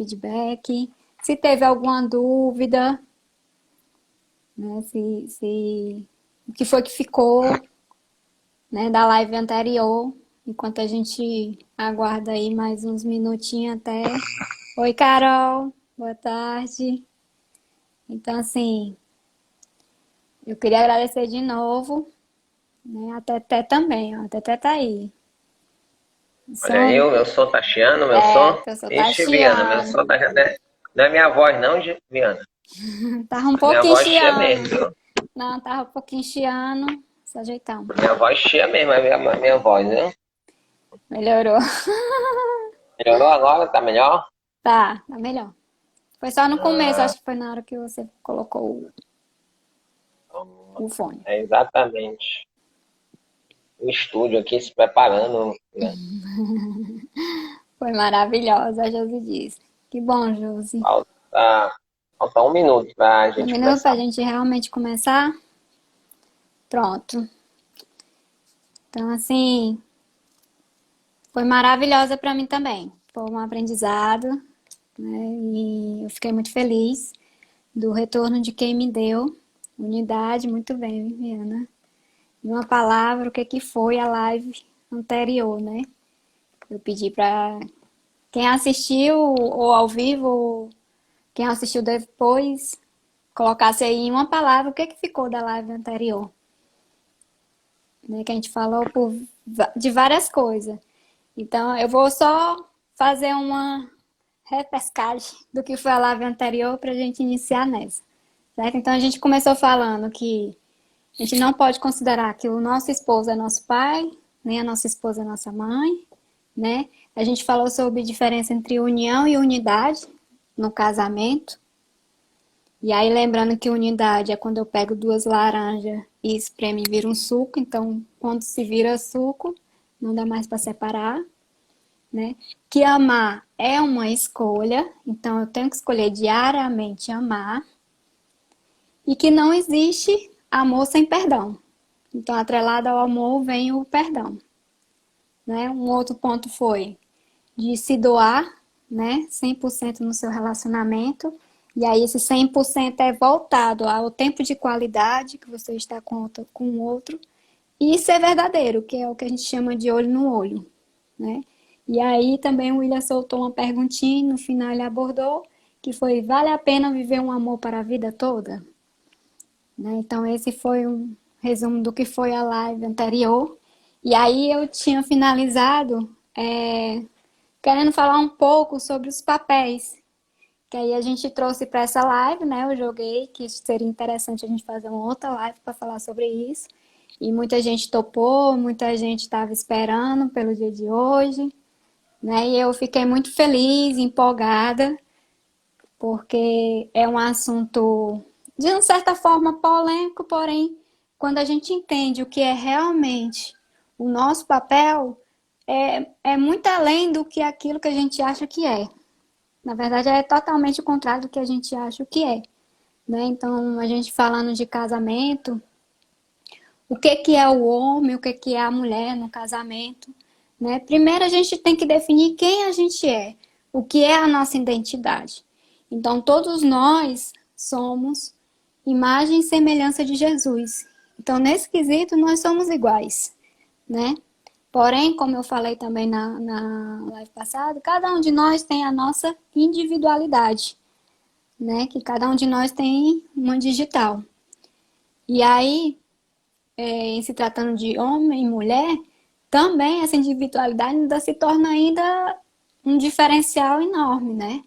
feedback, se teve alguma dúvida, né? O que foi que ficou, né, da live anterior, enquanto a gente aguarda aí mais uns minutinhos até. Oi, Carol, boa tarde. Então, assim, eu queria agradecer de novo, né? A Teté também, ó. A Teté tá aí. Olha aí, Som, o meu som tá chiando, meu som. que eu sou Ixi, Viana, meu taxiana. som tá chiando. Não é minha voz, não, Viana. Tava um Minha pouquinho voz chia mesmo, chiando. viu? Não, tava um pouquinho chiando. Se ajeitamos. Minha voz chia mesmo, é minha voz, viu? Melhorou. Melhorou agora? Tá melhor? Tá melhor. Foi só no começo, Ah, acho que foi na hora que você colocou o fone. é exatamente. O estúdio aqui se preparando, Viana. Foi maravilhosa, a Josi disse. Que bom, Josi. Falta, falta 1 minuto pra Um gente minuto pra começar. gente realmente começar. Pronto. Então, assim, foi maravilhosa pra mim também. Foi um aprendizado, né? E eu fiquei muito feliz do retorno de quem me deu. Unidade, muito bem, Viviana. E uma palavra, o que que foi a live anterior, né? Eu pedi pra quem assistiu ou ao vivo, ou quem assistiu depois, colocasse aí em uma palavra o que que ficou da live anterior, né? Que a gente falou de várias coisas. Então, eu vou só fazer uma repescagem do que foi a live anterior para a gente iniciar nessa, certo? Então, a gente começou falando que a gente não pode considerar que o nosso esposo é nosso pai, nem a nossa esposa é nossa mãe, né? A gente falou sobre a diferença entre união e unidade no casamento. E aí, lembrando que unidade é quando eu pego duas laranjas e espreme e vira um suco. Então, quando se vira suco, não dá mais para separar, né? Que amar é uma escolha. Então, eu tenho que escolher diariamente amar. E que não existe amor sem perdão. Então, atrelado ao amor vem o perdão, né? Um outro ponto foi de se doar, né? 100% no seu relacionamento. E aí esse 100% é voltado ao tempo de qualidade que você está com o outro e ser verdadeiro, que é o que a gente chama de olho no olho, né? E aí também o William soltou uma perguntinha e no final ele abordou, que foi, vale a pena viver um amor para a vida toda? Né? Então esse foi um resumo do que foi a live anterior. E aí eu tinha finalizado querendo falar um pouco sobre os papéis, que aí a gente trouxe para essa live, né? Eu joguei que seria interessante a gente fazer uma outra live para falar sobre isso. E muita gente topou, muita gente estava esperando pelo dia de hoje, né? E eu fiquei muito feliz, empolgada, porque é um assunto de uma certa forma polêmico, porém, quando a gente entende o que é realmente o nosso papel, é muito além do que aquilo que a gente acha que é. Na verdade, é totalmente o contrário do que a gente acha que é, né? Então, a gente falando de casamento, o que que é o homem, o que que é a mulher no casamento, né? Primeiro, a gente tem que definir quem a gente é, o que é a nossa identidade. Então, todos nós somos imagem e semelhança de Jesus. Então, nesse quesito, nós somos iguais, né? Porém, como eu falei também na live passada, cada um de nós tem a nossa individualidade, né? Que cada um de nós tem uma digital. E aí, em se tratando de homem e mulher, também essa individualidade ainda se torna ainda um diferencial enorme, né?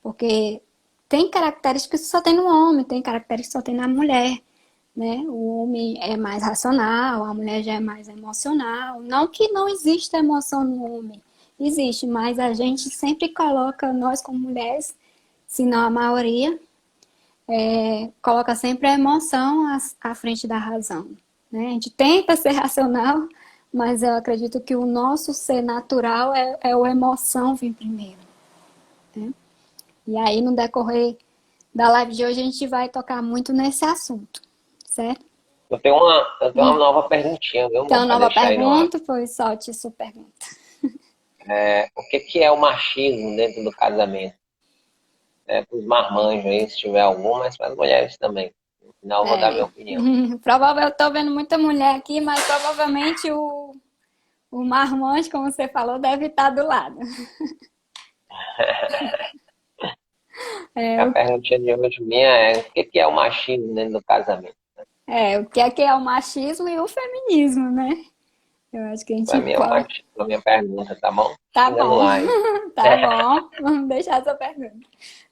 Porque tem características que só tem no homem, tem características que só tem na mulher, né? O homem é mais racional, a mulher já é mais emocional. Não que não exista emoção no homem, existe, mas a gente sempre coloca, nós como mulheres, se não a maioria, coloca sempre a emoção à frente da razão, né? A gente tenta ser racional, mas eu acredito que o nosso ser natural é a emoção vir primeiro, né? E aí, no decorrer da live de hoje, a gente vai tocar muito nesse assunto, certo? Eu tenho uma nova perguntinha, viu, Então, para nova deixar aí no ar. pergunta, pois solte sua pergunta. O que que é o machismo dentro do casamento? para os marmanjos aí, se tiver algum, mas para as mulheres também. No final eu vou dar minha É. opinião. Provável, eu tô vendo muita mulher aqui, mas provavelmente o marmanjo, como você falou, deve estar do lado. É, A perguntinha de hoje minha é o que que é o machismo dentro do casamento? o que é o machismo e o feminismo, né? Eu acho que a Para gente mim é o pode. machismo, a minha pergunta, tá bom? Tá Ainda no bom, ar ainda. tá bom. Vamos deixar essa pergunta.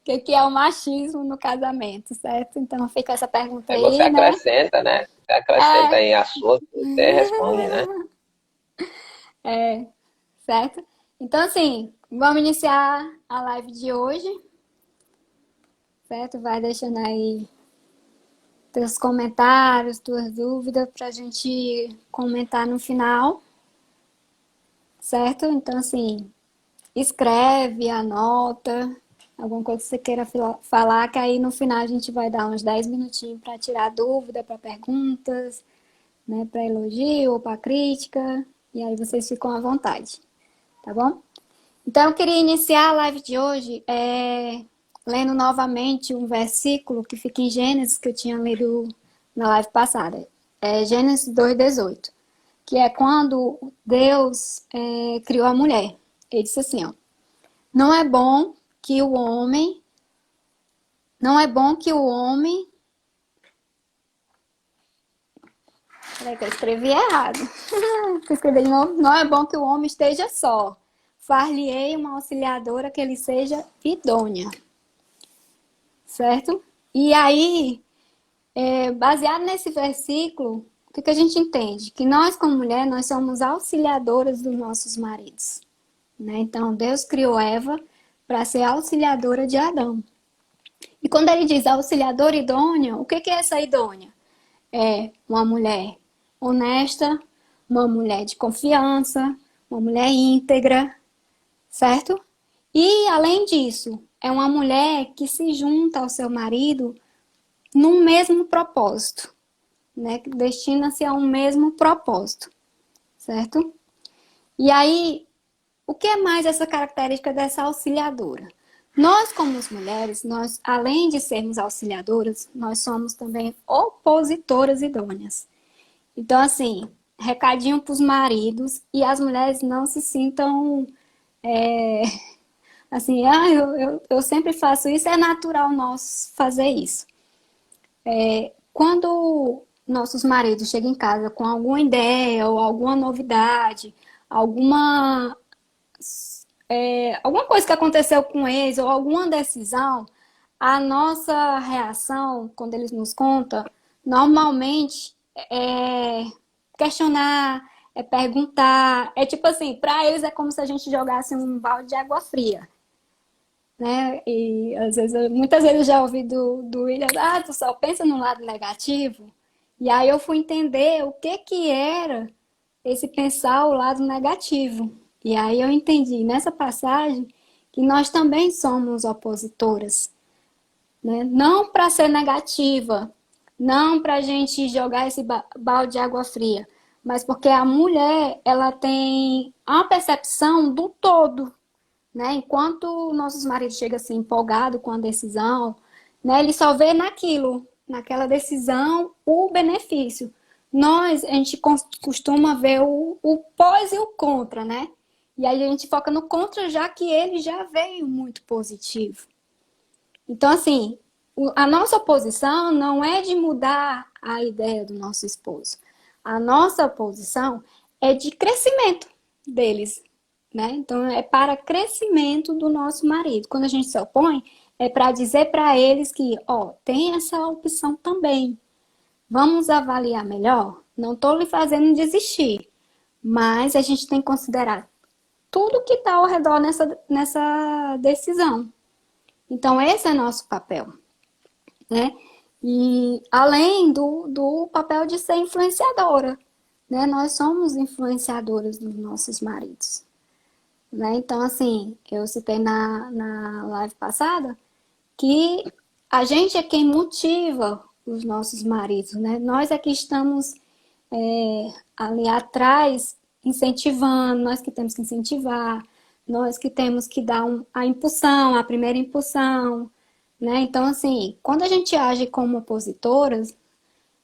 O que é o machismo no casamento, certo? Então fica essa pergunta Aí você aí, né? acrescenta, né? Você acrescenta É, aí a sua, que você responde, né? certo? Então, assim, vamos iniciar a live de hoje, certo? Vai deixando aí teus comentários, tuas dúvidas pra gente comentar no final, certo? Então, assim, escreve, anota, alguma coisa que você queira falar, que aí no final a gente vai dar uns 10 minutinhos para tirar dúvida, para perguntas, né, para elogio ou para crítica, e aí vocês ficam à vontade, tá bom? Então eu queria iniciar a live de hoje lendo novamente um versículo que fica em Gênesis, que eu tinha lido na live passada. É Gênesis 2:18, que é quando Deus criou a mulher. Ele disse assim, ó: Não é bom que o homem, não é bom que o homem. Peraí que eu escrevi errado. Eu escrevi de novo. Não é bom que o homem esteja só. Far-lhe-ei uma auxiliadora que ele seja idônea. Certo? E aí, baseado nesse versículo, o que a gente entende? Que nós, como mulher, nós somos auxiliadoras dos nossos maridos. Né? Então, Deus criou Eva para ser auxiliadora de Adão. E quando ele diz auxiliadora idônea, o que é essa idônea? É uma mulher honesta, uma mulher de confiança, uma mulher íntegra, certo? E, além disso, é uma mulher que se junta ao seu marido num mesmo propósito, né? Que destina-se a um mesmo propósito, certo? E aí, o que é mais essa característica dessa auxiliadora? Nós, como mulheres, nós, além de sermos auxiliadoras, nós somos também opositoras idôneas. Então, assim, recadinho para os maridos e as mulheres não se sintam assim, eu sempre faço isso, é natural nós fazer isso. Quando nossos maridos chegam em casa com alguma ideia ou alguma novidade, alguma alguma coisa que aconteceu com eles ou alguma decisão, a nossa reação, quando eles nos contam, normalmente é questionar, é perguntar. É tipo assim, para eles é como se a gente jogasse um balde de água fria, né? E às vezes, muitas vezes eu já ouvi do William, tu só pensa no lado negativo. E aí eu fui entender o que que era esse pensar o lado negativo. E aí eu entendi nessa passagem que nós também somos opositoras, né? Não para ser negativa, não para a gente jogar esse balde de água fria, mas porque a mulher ela tem uma percepção do todo, né? Enquanto nossos maridos chegam assim empolgados com a decisão, né? Ele só vê naquilo, naquela decisão, o benefício. Nós, a gente costuma ver o pós e o contra, né? E aí a gente foca no contra, já que ele já veio muito positivo. Então, assim, a nossa posição não é de mudar a ideia do nosso esposo. A nossa posição é de crescimento deles, né? Então, é para crescimento do nosso marido. Quando a gente se opõe, é para dizer para eles que, ó, tem essa opção também. Vamos avaliar melhor? Não estou lhe fazendo desistir, mas a gente tem que considerar tudo que está ao redor nessa decisão. Então, esse é nosso papel, né? E além do papel de ser influenciadora, né? Nós somos influenciadoras dos nossos maridos, né? Então, assim, eu citei na live passada que a gente é quem motiva os nossos maridos, né? Nós é que estamos ali atrás incentivando, nós que temos que incentivar, nós que temos que dar a impulsão, a primeira impulsão, né? Então, assim, quando a gente age como opositoras,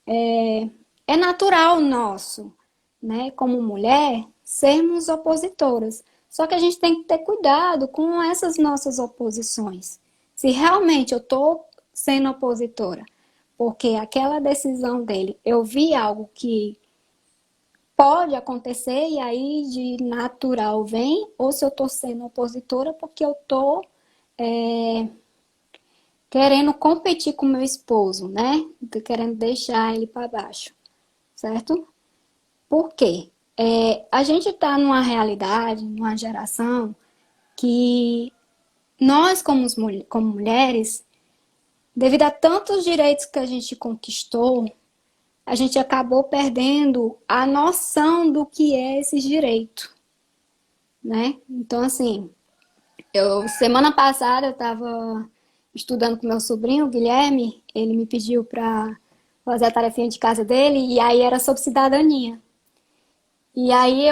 é natural nosso, né, como mulher, sermos opositoras. Só que a gente tem que ter cuidado com essas nossas oposições. Se realmente eu estou sendo opositora, porque aquela decisão dele, eu vi algo que pode acontecer e aí de natural vem, ou se eu estou sendo opositora porque eu estou querendo competir com meu esposo, né? Tô querendo deixar ele para baixo, certo? Por quê? A gente está numa realidade, numa geração que nós, como mulheres, devido a tantos direitos que a gente conquistou, a gente acabou perdendo a noção do que é esse direito, né? Então, assim, semana passada eu estava estudando com meu sobrinho, o Guilherme, ele me pediu para fazer a tarefinha de casa dele, e aí era sobre cidadania. E aí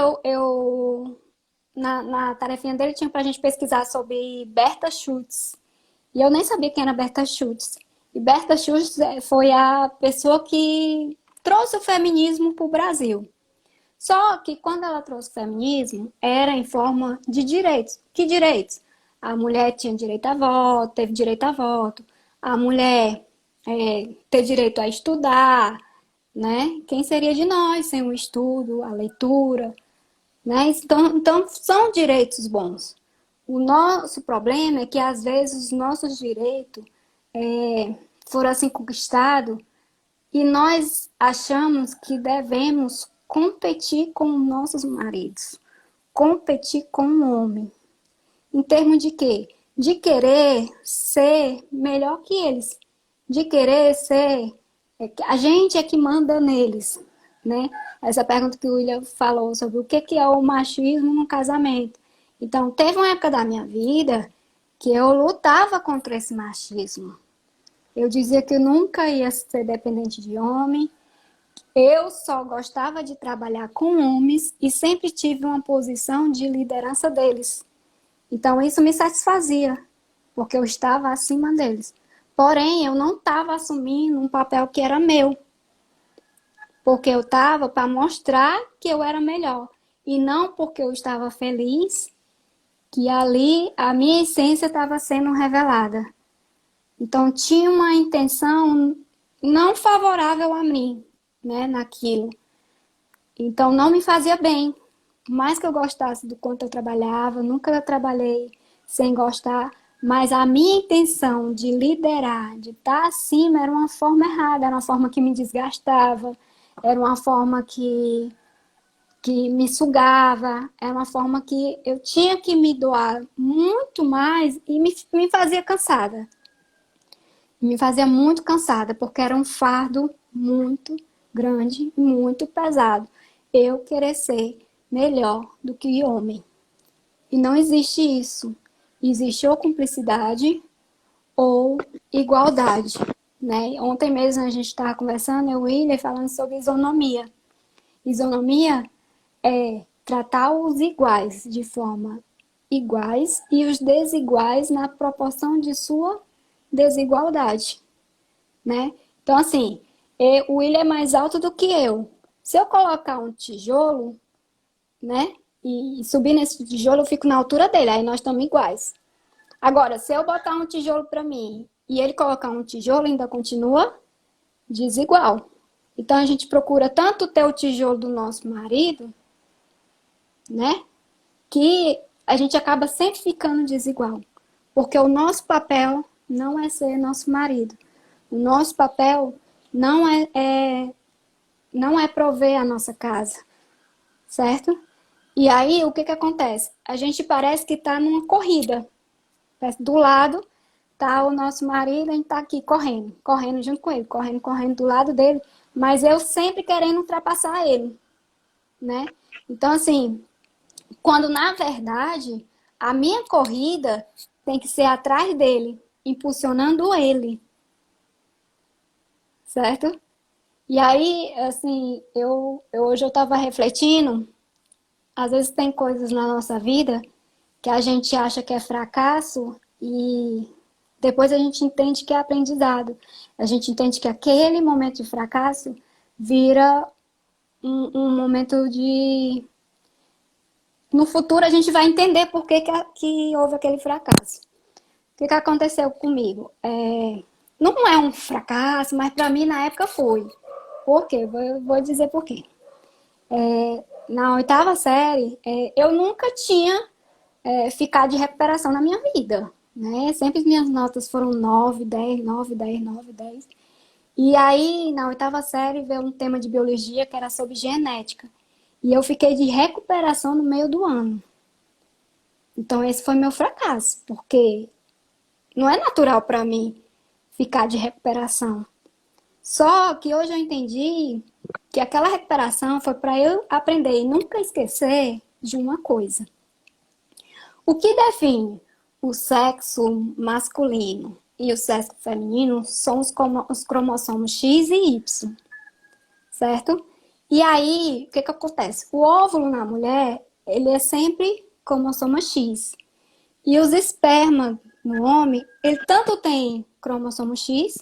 na tarefinha dele tinha pra gente pesquisar sobre Berta Schultz. E eu nem sabia quem era Berta Schultz. E Berta Schultz foi a pessoa que trouxe o feminismo para o Brasil. Só que quando ela trouxe o feminismo, era em forma de direitos. Que direitos? A mulher tinha direito a voto, teve direito a voto. A mulher ter direito a estudar, né? Quem seria de nós sem o estudo, a leitura, né? Então são direitos bons. O nosso problema é que às vezes os nossos direitos foram assim conquistados e nós achamos que devemos competir com nossos maridos, competir com o homem. Em termos de quê? De querer ser melhor que eles, de querer ser. A gente é que manda neles, né? Essa pergunta que o William falou sobre o que é o machismo no casamento. Então, teve uma época da minha vida que eu lutava contra esse machismo. Eu dizia que eu nunca ia ser dependente de homem, eu só gostava de trabalhar com homens e sempre tive uma posição de liderança deles. Então isso me satisfazia, porque eu estava acima deles. Porém, eu não estava assumindo um papel que era meu, porque eu estava para mostrar que eu era melhor. E não porque eu estava feliz que ali a minha essência estava sendo revelada. Então tinha uma intenção não favorável a mim, né, naquilo. Então não me fazia bem. Por mais que eu gostasse do quanto eu trabalhava, nunca trabalhei sem gostar, mas a minha intenção de liderar, de estar acima, era uma forma errada, era uma forma que me desgastava, era uma forma que me sugava, era uma forma que eu tinha que me doar muito mais e me fazia cansada. Me fazia muito cansada, porque era um fardo muito grande, muito pesado. Eu querer ser melhor do que homem. E não existe isso. Existe ou cumplicidade ou igualdade. Né? Ontem mesmo a gente estava conversando, eu e o William, falando sobre isonomia. Isonomia é tratar os iguais de forma iguais e os desiguais na proporção de sua desigualdade, né? Então, assim, o William é mais alto do que eu. Se eu colocar um tijolo, né, e subir nesse tijolo, eu fico na altura dele, aí nós estamos iguais. Agora, se eu botar um tijolo para mim e ele colocar um tijolo, ainda continua desigual. Então, a gente procura tanto ter o tijolo do nosso marido, né, que a gente acaba sempre ficando desigual. Porque o nosso papel não é ser nosso marido. O nosso papel não é prover a nossa casa, certo? E aí, o que que acontece? A gente parece que está numa corrida. Do lado tá o nosso marido, a gente tá aqui correndo, correndo junto com ele, correndo, correndo do lado dele, mas eu sempre querendo ultrapassar ele, né? Então, assim, quando na verdade a minha corrida tem que ser atrás dele, impulsionando ele, certo? E aí, assim, hoje eu estava refletindo, às vezes tem coisas na nossa vida que a gente acha que é fracasso e Depois a gente entende que é aprendizado. A gente entende que aquele momento de fracasso vira um momento de... No futuro a gente vai entender por que houve aquele fracasso. O que aconteceu comigo? Não é um fracasso, mas para mim na época foi. Por quê? Vou dizer por quê. Na oitava série, eu nunca tinha ficado de recuperação na minha vida. Né? Sempre as minhas notas foram 9, 10, 9, 10, 9, 10. E aí, na oitava série, veio um tema de biologia que era sobre genética. E eu fiquei de recuperação no meio do ano. Então, esse foi meu fracasso, porque não é natural para mim ficar de recuperação. Só que hoje eu entendi que aquela recuperação foi para eu aprender e nunca esquecer de uma coisa. O que define o sexo masculino e o sexo feminino são os cromossomos X e Y, certo? E aí, o que acontece? O óvulo na mulher, ele é sempre cromossomo X. E os espermas no homem, ele tanto tem cromossomo X,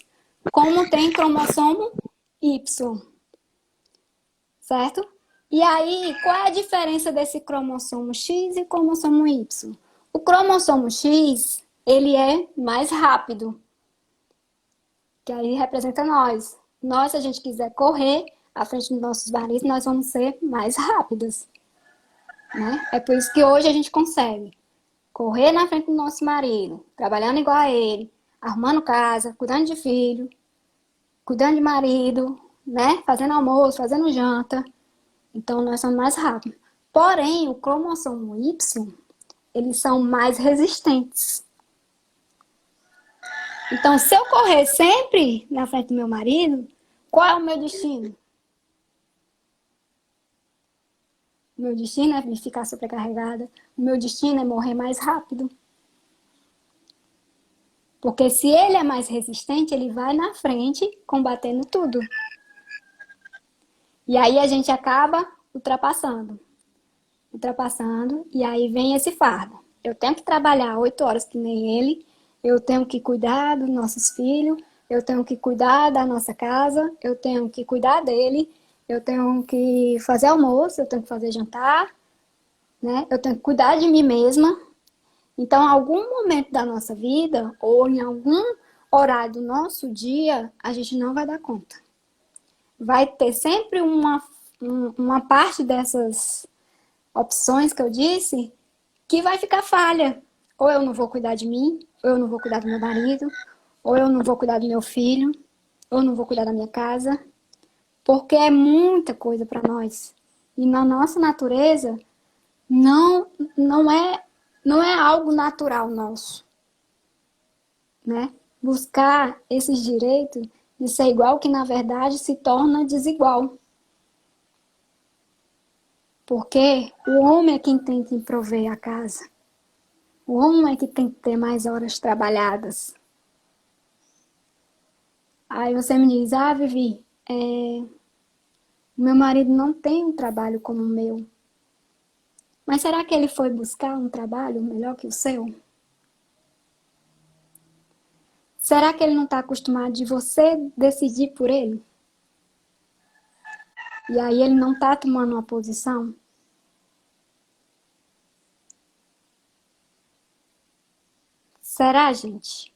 como tem cromossomo Y, certo? E aí, qual é a diferença desse cromossomo X e cromossomo Y? O cromossomo X, ele é mais rápido, que aí representa nós. Nós, se a gente quiser correr à frente dos nossos maridos, nós vamos ser mais rápidas, né? É por isso que hoje a gente consegue correr na frente do nosso marido, trabalhando igual a ele, arrumando casa, cuidando de filho, cuidando de marido, né? Fazendo almoço, fazendo janta. Então, nós somos mais rápidos. Porém, o cromossomo Y, eles são mais resistentes. Então, se eu correr sempre na frente do meu marido, qual é o meu destino? O meu destino é ficar sobrecarregada. O meu destino é morrer mais rápido. Porque se ele é mais resistente, ele vai na frente combatendo tudo. E aí a gente acaba ultrapassando. E aí vem esse fardo. Eu tenho que trabalhar 8 horas que nem ele, eu tenho que cuidar dos nossos filhos, eu tenho que cuidar da nossa casa, eu tenho que cuidar dele, eu tenho que fazer almoço, eu tenho que fazer jantar, né? Eu tenho que cuidar de mim mesma. Então, em algum momento da nossa vida, ou em algum horário do nosso dia, a gente não vai dar conta. Vai ter sempre uma parte dessas opções que eu disse que vai ficar falha. Ou eu não vou cuidar de mim, ou eu não vou cuidar do meu marido, ou eu não vou cuidar do meu filho, ou eu não vou cuidar da minha casa, porque é muita coisa para nós. E na nossa natureza não não é algo natural nosso, né? Buscar esses direitos de ser igual que na verdade se torna desigual. Porque o homem é quem tem que prover a casa. O homem é que tem que ter mais horas trabalhadas. Aí você me diz, Vivi, meu marido não tem um trabalho como o meu. Mas será que ele foi buscar um trabalho melhor que o seu? Será que ele não está acostumado de você decidir por ele? E aí ele não está tomando uma posição? Será, gente?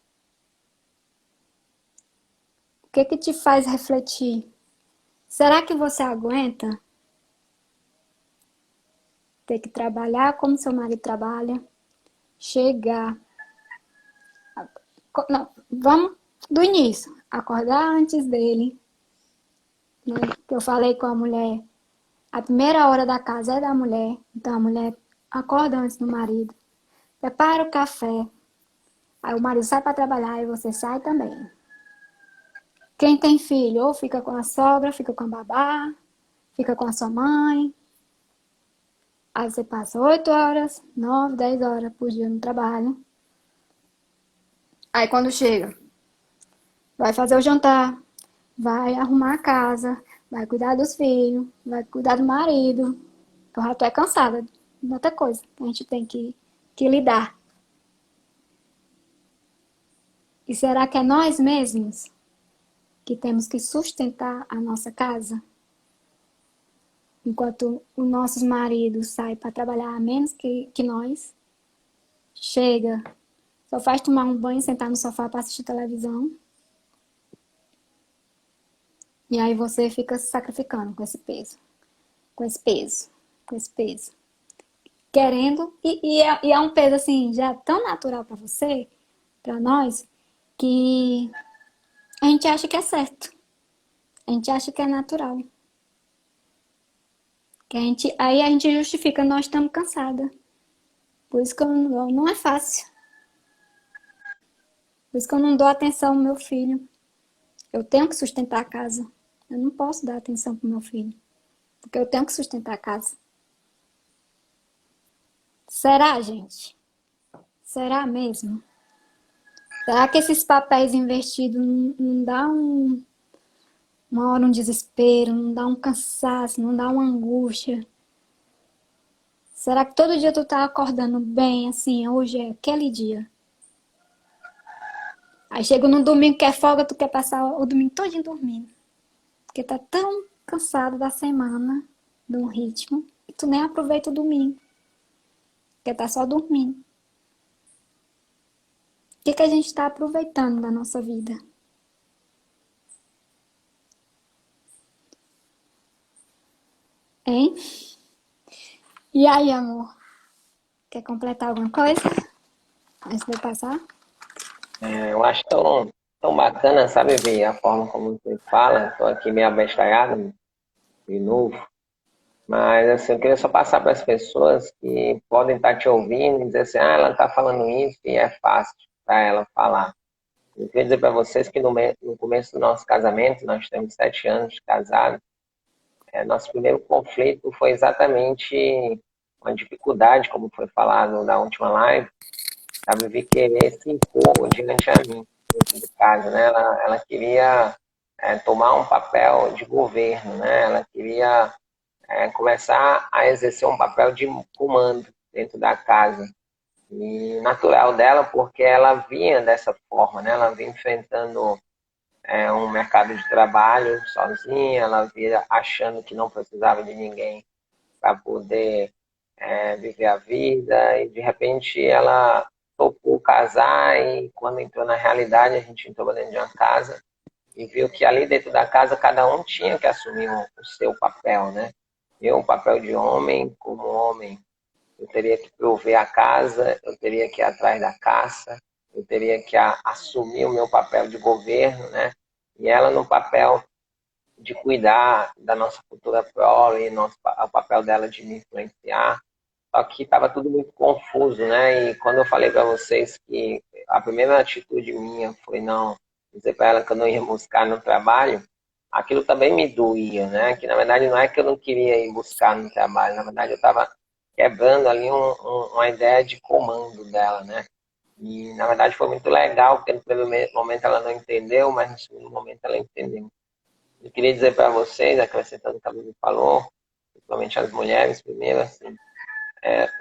O que te faz refletir? Será que você aguenta ter que trabalhar como seu marido trabalha? Chegar. Não, vamos do início. Acordar antes dele. Né? Que eu falei com a mulher. A primeira hora da casa é da mulher. Então a mulher acorda antes do marido. Prepara o café. Aí o marido sai para trabalhar e você sai também. Quem tem filho, ou fica com a sogra, fica com a babá, fica com a sua mãe. Aí você passa 8 horas, 9, 10 horas por dia no trabalho. Aí quando chega, vai fazer o jantar, vai arrumar a casa, vai cuidar dos filhos, vai cuidar do marido. Eu já tô cansada de outra coisa que a gente tem que lidar. E será que é nós mesmos que temos que sustentar a nossa casa? Enquanto os nossos maridos saem para trabalhar a menos que nós, chega, só faz tomar um banho, sentar no sofá para assistir televisão, e aí você fica se sacrificando com esse peso, com esse peso, com esse peso. Querendo, e é um peso assim, já tão natural para você, para nós, que a gente acha que é certo, a gente acha que é natural. Aí a gente justifica, nós estamos cansadas. Por isso que não é fácil. Por isso que eu não dou atenção ao meu filho. Eu tenho que sustentar a casa. Eu não posso dar atenção pro meu filho. Porque eu tenho que sustentar a casa. Será, gente? Será mesmo? Será que esses papéis investidos não dá uma hora um desespero, não dá um cansaço, não dá uma angústia? Será que todo dia tu tá acordando bem, assim, hoje é aquele dia? Aí chega no domingo que é folga, tu quer passar o domingo todinho dormindo. Porque tá tão cansado da semana, do ritmo, que tu nem aproveita o domingo. Porque tá só dormindo. O que a gente tá aproveitando da nossa vida? Hein? E aí, amor? Quer completar alguma coisa? Antes de eu passar? Eu acho tão bacana, sabe, ver a forma como você fala. Estou aqui meio abestalhado de novo. Mas assim, eu queria só passar para as pessoas que podem estar te ouvindo e dizer assim, ela está falando isso e é fácil para ela falar. Eu queria dizer para vocês que no começo do nosso casamento, nós temos 7 anos de casado, nosso primeiro conflito foi exatamente uma dificuldade, como foi falado na última live, a Vivi querer se impor diante a mim, dentro de casa, né? Ela queria tomar um papel de governo, né? Ela queria começar a exercer um papel de comando dentro da casa. E natural dela, porque ela vinha dessa forma, né? Ela vinha enfrentando um mercado de trabalho sozinha, ela vinha achando que não precisava de ninguém para poder viver a vida, e de repente ela topou casar, e quando entrou na realidade, a gente entrou dentro de uma casa e viu que ali dentro da casa cada um tinha que assumir o seu papel, né? Eu, o papel de homem, como homem, eu teria que prover a casa, eu teria que ir atrás da caça, eu teria que assumir o meu papel de governo, né? E ela no papel de cuidar da nossa cultura prole, o papel dela de me influenciar. Só que estava tudo muito confuso, né? E quando eu falei para vocês que a primeira atitude minha foi não dizer para ela que eu não ia buscar no trabalho, aquilo também me doía, né? Que na verdade não é que eu não queria ir buscar no trabalho, na verdade eu estava quebrando ali uma ideia de comando dela, né? E na verdade foi muito legal, porque no primeiro momento ela não entendeu, mas no segundo momento ela entendeu. Eu queria dizer para vocês, acrescentando o que a Bibi falou, principalmente as mulheres primeiro, assim,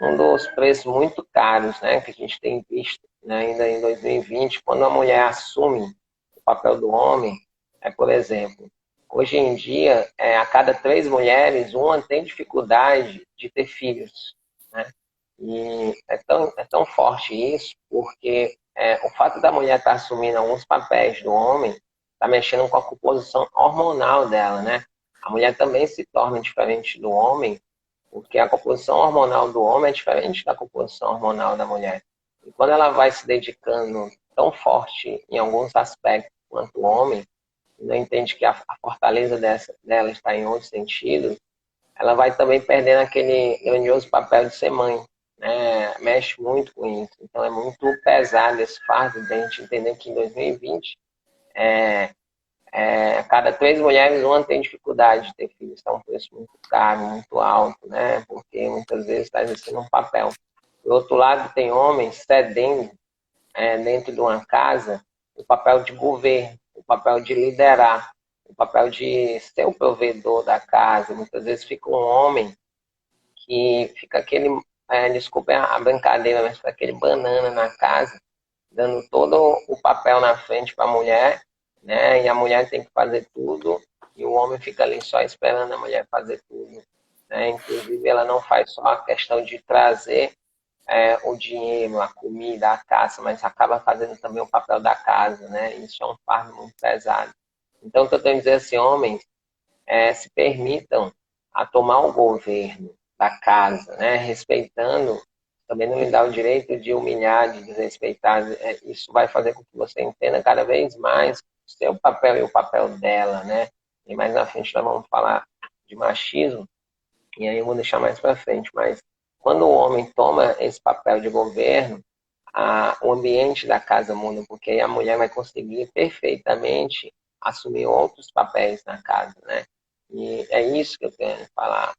um dos preços muito caros, né, que a gente tem visto, né, ainda em 2020, quando a mulher assume o papel do homem, por exemplo, hoje em dia, a cada 3 mulheres, uma tem dificuldade de ter filhos, né? E é tão forte isso, porque o fato da mulher estar assumindo alguns papéis do homem está mexendo com a composição hormonal dela, né? A mulher também se torna diferente do homem, porque a composição hormonal do homem é diferente da composição hormonal da mulher. E quando ela vai se dedicando tão forte em alguns aspectos quanto o homem, e não entende que a fortaleza dela está em outros sentidos, ela vai também perdendo aquele grandioso papel de ser mãe. Né? Mexe muito com isso. Então é muito pesado esse fardo de a gente entender que em 2020 cada 3 mulheres, uma tem dificuldade de ter filhos. Então, é um preço muito caro, muito alto, né? Porque muitas vezes está exercendo um papel. Do outro lado, tem homens cedendo dentro de uma casa o papel de governo, o papel de liderar, o papel de ser o provedor da casa. Muitas vezes fica um homem que fica aquele, desculpem a brincadeira, mas fica aquele banana na casa, dando todo o papel na frente para a mulher, né? E a mulher tem que fazer tudo e o homem fica ali só esperando a mulher fazer tudo, né? Inclusive, ela não faz só a questão de trazer o dinheiro, a comida, a casa, mas acaba fazendo também o papel da casa, né? Isso é um fardo muito pesado. Então, o que eu tenho a dizer assim, homens, se permitam a tomar o governo da casa, né? Respeitando, também não lhe dá o direito de humilhar, de desrespeitar. Isso vai fazer com que você entenda cada vez mais o seu papel e o papel dela, né? E mais na frente nós vamos falar de machismo, e aí eu vou deixar mais para frente, mas quando o homem toma esse papel de governo, o ambiente da casa muda, porque aí a mulher vai conseguir perfeitamente assumir outros papéis na casa, né? E é isso que eu quero falar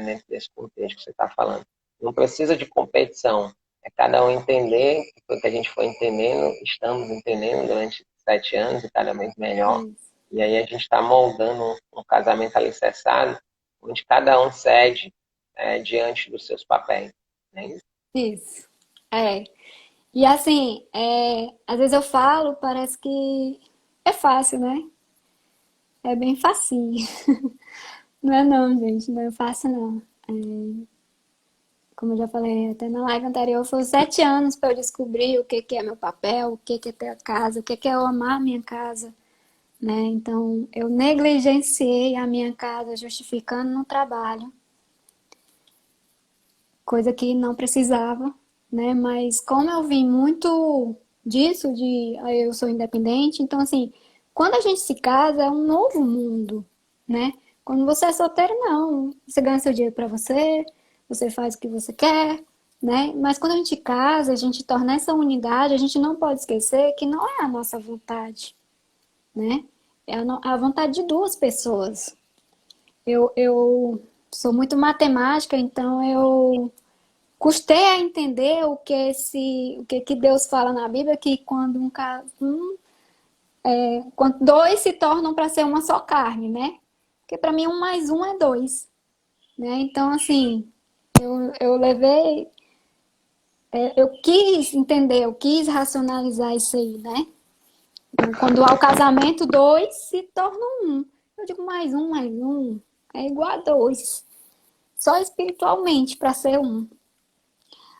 dentro desse contexto que você está falando. Não precisa de competição, é cada um entender o que a gente foi entendendo, estamos entendendo durante 7 anos e cada vez melhor. Isso. E aí a gente está moldando um casamento alicerçado, onde cada um cede diante dos seus papéis. Né? Isso. É. E assim, às vezes eu falo, parece que é fácil, né? É bem facinho. Não é não, gente, não é fácil não. Como eu já falei até na live anterior, foi 7 anos para eu descobrir o que que é meu papel, o que que é ter a casa, o que que é eu amar a minha casa, né? Então, eu negligenciei a minha casa justificando no trabalho, coisa que não precisava, né? Mas como eu vim muito disso, de eu sou independente, então assim, quando a gente se casa é um novo mundo, né? Quando você é solteiro, não. Você ganha seu dinheiro pra você, você faz o que você quer, né? Mas quando a gente casa, a gente torna essa unidade, a gente não pode esquecer que não é a nossa vontade, né? É a vontade de duas pessoas. Eu sou muito matemática, então eu custei a entender o que que Deus fala na Bíblia, que quando quando dois se tornam para ser uma só carne, né? Porque para mim 1 mais 1 é 2, né? Então assim, eu levei, eu quis entender, eu quis racionalizar isso aí, né? Então, quando há o casamento, dois se tornam um. Eu digo mais um é igual a 2, só espiritualmente para ser um.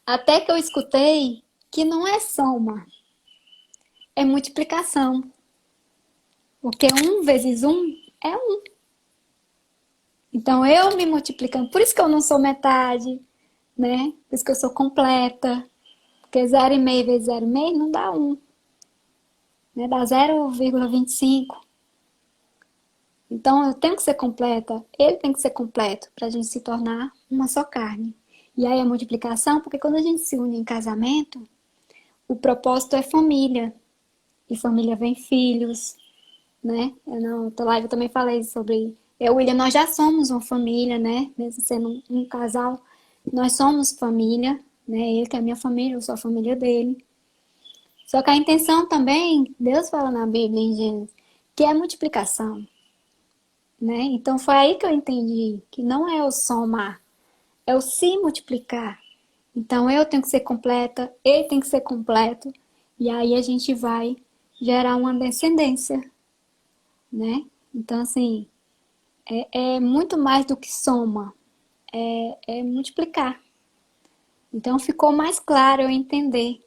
Até que eu escutei que não é soma, é multiplicação. Porque 1 vezes 1 é 1. Então eu me multiplicando. Por isso que eu não sou metade, né? Por isso que eu sou completa. Porque 0,5 vezes 0,5 não dá 1, né? Dá 0,25. Então eu tenho que ser completa, ele tem que ser completo para a gente se tornar uma só carne. E aí a multiplicação, porque quando a gente se une em casamento, o propósito é família. E família vem filhos, né? Na outra live eu também falei sobre eu e o William, nós já somos uma família, né? Mesmo sendo um casal, nós somos família, né? Ele que é a minha família, eu sou a família dele. Só que a intenção também, Deus fala na Bíblia, em Gênesis, que é multiplicação, né? Então foi aí que eu entendi que não é o somar, é o se multiplicar. Então eu tenho que ser completa, ele tem que ser completo, e aí a gente vai gerar uma descendência, né? Então, assim, é muito mais do que soma, é multiplicar. Então ficou mais claro eu entender,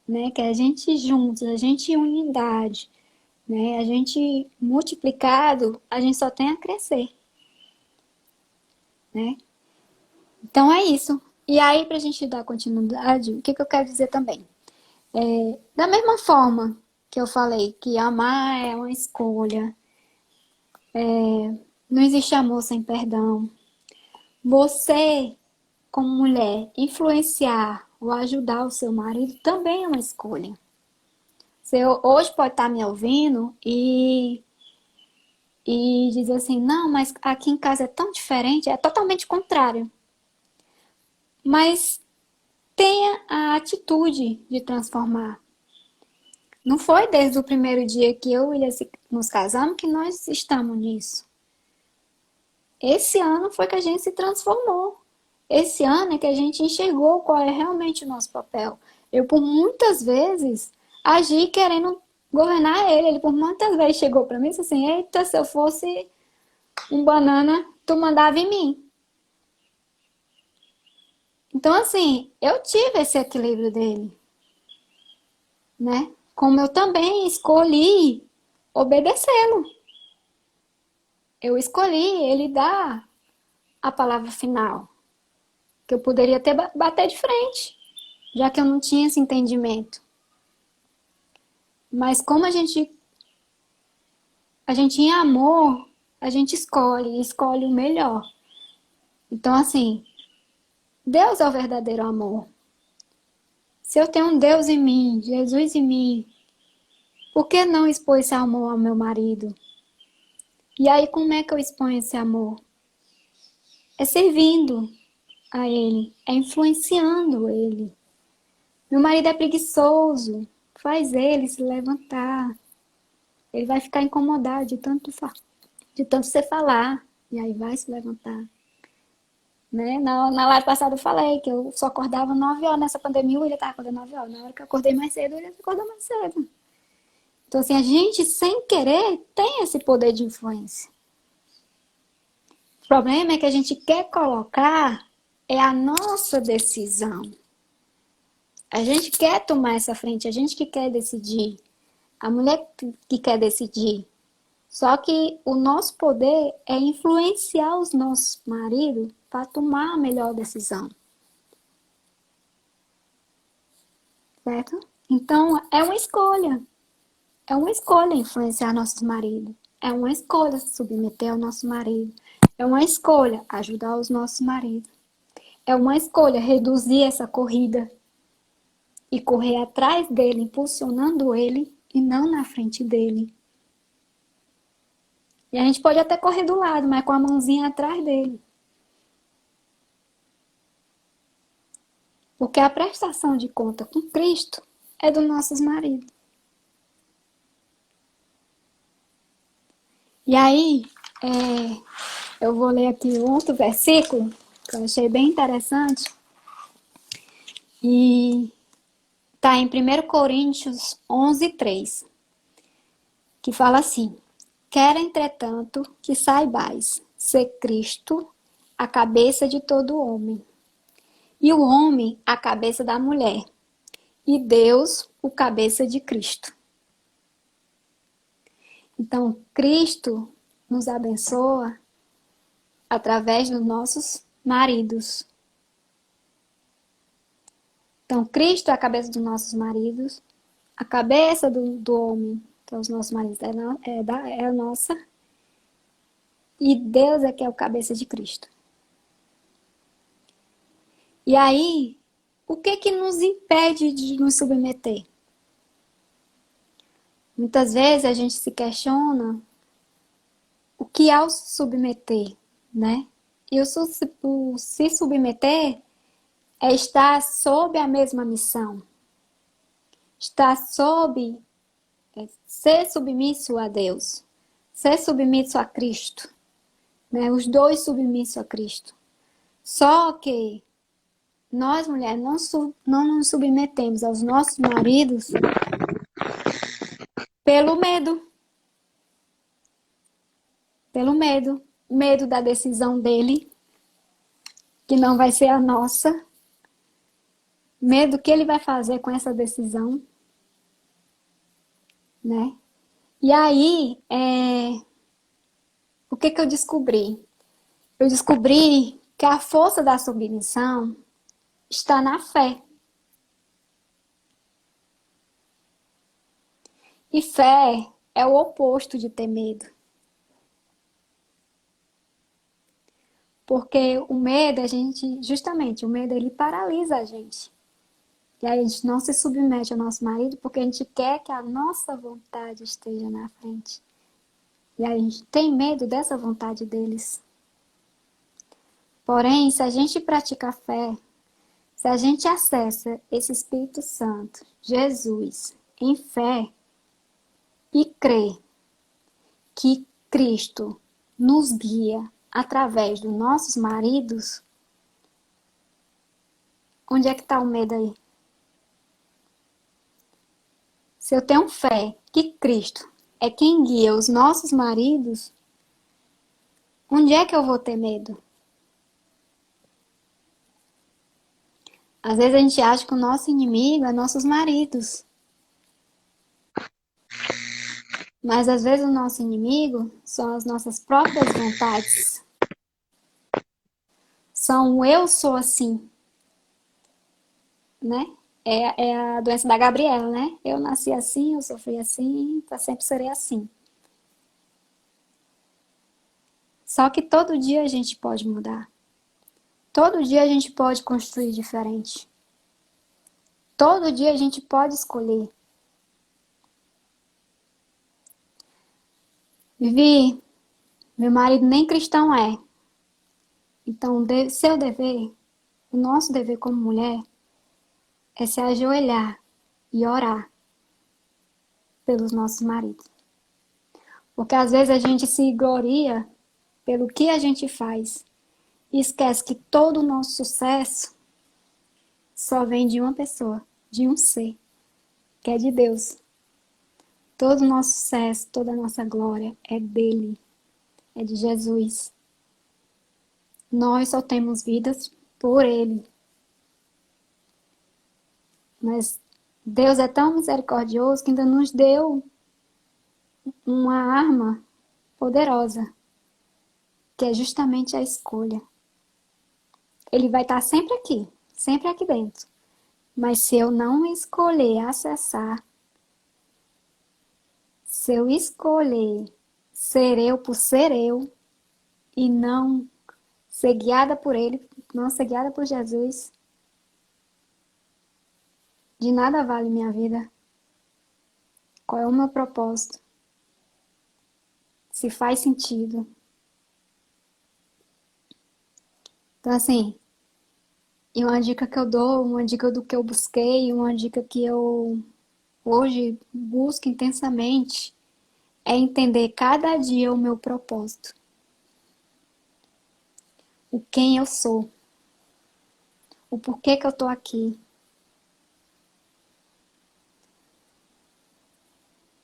né, que a gente juntos, a gente em unidade, né, a gente multiplicado, a gente só tem a crescer, né? Então é isso. E aí, para a gente dar continuidade, o que, que eu quero dizer também? Da mesma forma que eu falei que amar é uma escolha, não existe amor sem perdão. Você, como mulher, influenciar ou ajudar o seu marido também é uma escolha. Você hoje pode estar me ouvindo e dizer assim, não, mas aqui em casa é tão diferente, é totalmente contrário. Mas tenha a atitude de transformar. Não foi desde o primeiro dia que eu e ele nos casamos que nós estamos nisso. Esse ano foi que a gente se transformou. Esse ano é que a gente enxergou qual é realmente o nosso papel. Eu, por muitas vezes, agi querendo governar ele. Ele, por muitas vezes, chegou para mim e disse assim: eita, se eu fosse um banana, tu mandava em mim. Então, assim, eu tive esse equilíbrio dele, né? Como eu também escolhi obedecê-lo. Eu escolhi ele dar a palavra final. Que eu poderia ter bater de frente, já que eu não tinha esse entendimento. Mas como a gente em amor, a gente escolhe o melhor. Então, assim, Deus é o verdadeiro amor. Se eu tenho um Deus em mim, Jesus em mim, por que não expor esse amor ao meu marido? E aí, como é que eu exponho esse amor? É servindo a ele, é influenciando ele. Meu marido é preguiçoso, faz ele se levantar. Ele vai ficar incomodado de tanto você falar. E aí vai se levantar. Né? Na live passada eu falei que eu só acordava 9 horas nessa pandemia, ele estava acordando 9 horas. Na hora que eu acordei mais cedo, ele acordou mais cedo. Então, assim, a gente, sem querer, tem esse poder de influência. O problema é que a gente quer colocar a nossa decisão. A gente quer tomar essa frente, a gente que quer decidir. A mulher que quer decidir. Só que o nosso poder é influenciar os nossos maridos para tomar a melhor decisão. Certo? Então, é uma escolha. É uma escolha influenciar nossos maridos. É uma escolha se submeter ao nosso marido. É uma escolha ajudar os nossos maridos. É uma escolha reduzir essa corrida e correr atrás dele, impulsionando ele e não na frente dele. E a gente pode até correr do lado, mas com a mãozinha atrás dele. Porque a prestação de conta com Cristo é dos nossos maridos. E aí, eu vou ler aqui outro versículo que eu achei bem interessante. E está em 1 Coríntios 11:3, que fala assim: quero, entretanto, que saibais ser Cristo a cabeça de todo homem, e o homem a cabeça da mulher, e Deus o cabeça de Cristo. Então, Cristo nos abençoa através dos nossos maridos. Então, Cristo é a cabeça dos nossos maridos, a cabeça do homem, então os nossos maridos é a nossa, e Deus é que é o cabeça de Cristo. E aí, o que nos impede de nos submeter? Muitas vezes a gente se questiona o que é o submeter, né? E o se submeter é estar sob a mesma missão. Estar sob, ser submisso a Deus. Ser submisso a Cristo. Né? Os dois submissos a Cristo. Só que nós, mulheres, não nos submetemos aos nossos maridos pelo medo. Pelo medo. Medo da decisão dele, que não vai ser a nossa. Medo que ele vai fazer com essa decisão. Né? E aí, o que eu descobri? Eu descobri que a força da submissão está na fé. E fé é o oposto de ter medo. Porque o medo, justamente, o medo ele paralisa a gente. E aí a gente não se submete ao nosso marido porque a gente quer que a nossa vontade esteja na frente. E aí a gente tem medo dessa vontade deles. Porém, se a gente pratica a fé, se a gente acessa esse Espírito Santo, Jesus, em fé, e crê que Cristo nos guia através dos nossos maridos, onde é que está o medo aí? Se eu tenho fé que Cristo é quem guia os nossos maridos, onde é que eu vou ter medo? Às vezes a gente acha que o nosso inimigo é nossos maridos. Mas às vezes o nosso inimigo são as nossas próprias vontades. São o eu sou assim, né? É a doença da Gabriela, né? Eu nasci assim, eu sofri assim, então sempre serei assim. Só que todo dia a gente pode mudar. Todo dia a gente pode construir diferente. Todo dia a gente pode escolher. Vivi, meu marido nem cristão é. Então, seu dever, o nosso dever como mulher, é se ajoelhar e orar pelos nossos maridos. Porque às vezes a gente se gloria pelo que a gente faz e esquece que todo o nosso sucesso só vem de uma pessoa, de um ser, que é de Deus. Todo o nosso sucesso, toda a nossa glória é dele, é de Jesus. Nós só temos vidas por ele. Mas Deus é tão misericordioso que ainda nos deu uma arma poderosa, que é justamente a escolha. Ele vai estar sempre aqui dentro. Mas se eu não escolher acessar, se eu escolher ser eu por ser eu e não ser guiada por ele, não ser guiada por Jesus, de nada vale minha vida. Qual é o meu propósito? Se faz sentido. Então, assim, e uma dica que eu dou, uma dica do que eu busquei, uma dica que eu hoje busco intensamente, é entender cada dia o meu propósito. O quem eu sou. O porquê que eu tô aqui.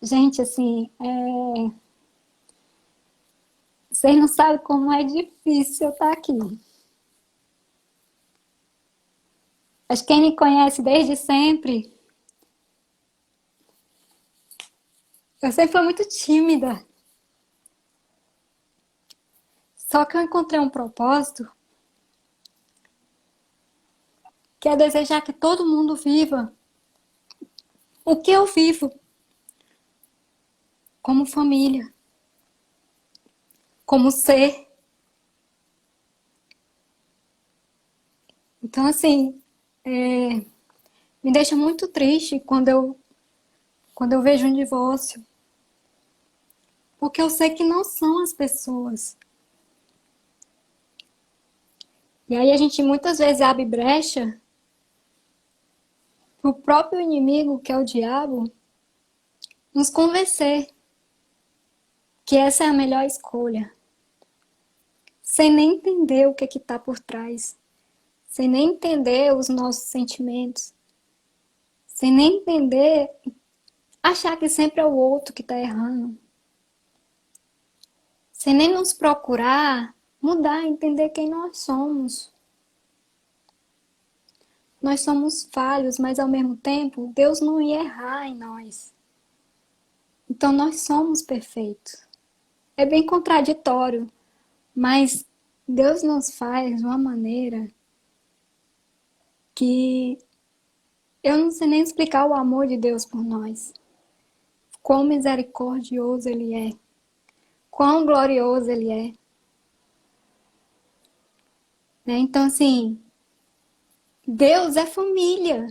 Gente, assim, vocês não sabem como é difícil eu estar aqui. Mas quem me conhece desde sempre, eu sempre fui muito tímida. Só que eu encontrei um propósito que é desejar que todo mundo viva o que eu vivo como família, como ser. Então, assim, me deixa muito triste quando eu vejo um divórcio. Porque eu sei que não são as pessoas. E aí a gente muitas vezes abre brecha pro próprio inimigo, que é o diabo, nos convencer que essa é a melhor escolha. Sem nem entender o que está por trás. Sem nem entender os nossos sentimentos. Sem nem entender, achar que sempre é o outro que está errando. Sem nem nos procurar mudar, entender quem nós somos. Nós somos falhos, mas ao mesmo tempo, Deus não ia errar em nós. Então nós somos perfeitos. É bem contraditório, mas Deus nos faz de uma maneira que eu não sei nem explicar o amor de Deus por nós. Quão misericordioso Ele é. Quão glorioso Ele é. Né? Então, assim, Deus é família.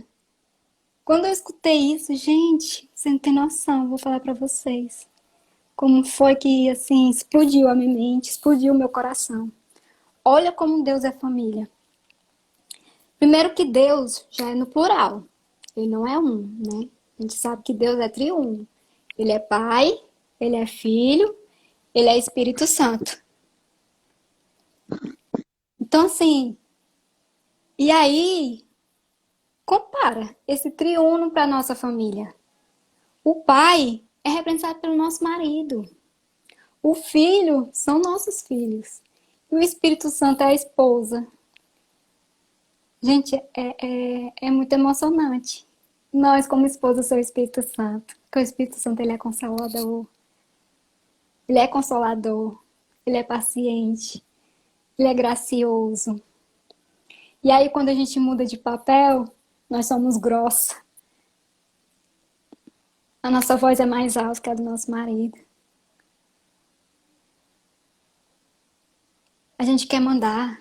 Quando eu escutei isso, gente, você não tem noção, vou falar pra vocês. Como foi que, assim, explodiu a minha mente, explodiu o meu coração. Olha como Deus é família. Primeiro que Deus já é no plural. Ele não é um, né? A gente sabe que Deus é triuno. Ele é Pai, Ele é Filho, Ele é Espírito Santo. Então, assim, e aí, compara esse triuno para nossa família. O pai é representado pelo nosso marido. O filho são nossos filhos. E o Espírito Santo é a esposa. Gente, é muito emocionante. Nós, como esposa, somos o Espírito Santo. Porque o Espírito Santo, ele é consolador. Ele é consolador. Ele é paciente. Ele é gracioso. E aí, quando a gente muda de papel, nós somos grossa. A nossa voz é mais alta que a do nosso marido. A gente quer mandar.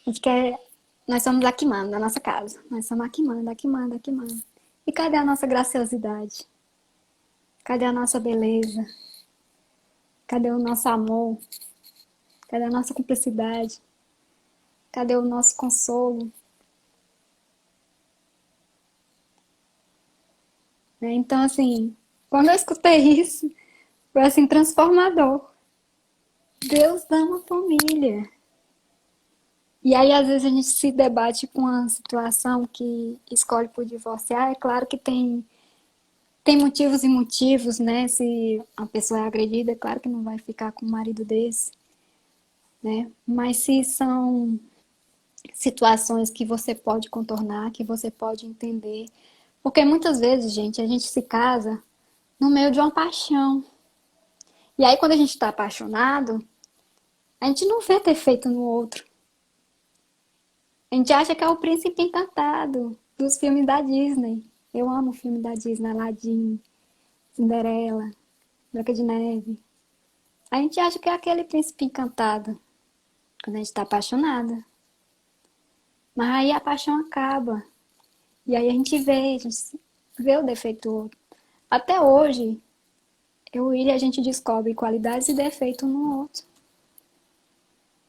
A gente quer. Nós somos a que manda na nossa casa. Nós somos a que manda, a que manda, a que manda. E cadê a nossa graciosidade? Cadê a nossa beleza? Cadê o nosso amor? Cadê a nossa cumplicidade? Cadê o nosso consolo? Né? Então, assim, quando eu escutei isso, foi assim transformador. Deus ama família. E aí, às vezes, a gente se debate com uma situação que escolhe por divorciar. É claro que tem motivos e motivos, né? Se a pessoa é agredida, é claro que não vai ficar com um marido desse, né? Mas se são situações que você pode contornar, que você pode entender. Porque muitas vezes, gente, a gente se casa no meio de uma paixão. E aí, quando a gente está apaixonado, a gente não vê defeito no outro. A gente acha que é o príncipe encantado dos filmes da Disney. Eu amo o filme da Disney, Aladdin, Cinderela, Branca de Neve. A gente acha que é aquele príncipe encantado quando a gente está apaixonada. Mas aí a paixão acaba. E aí a gente vê o defeito do outro. Até hoje, eu e ele, a gente descobre qualidades e defeitos no outro.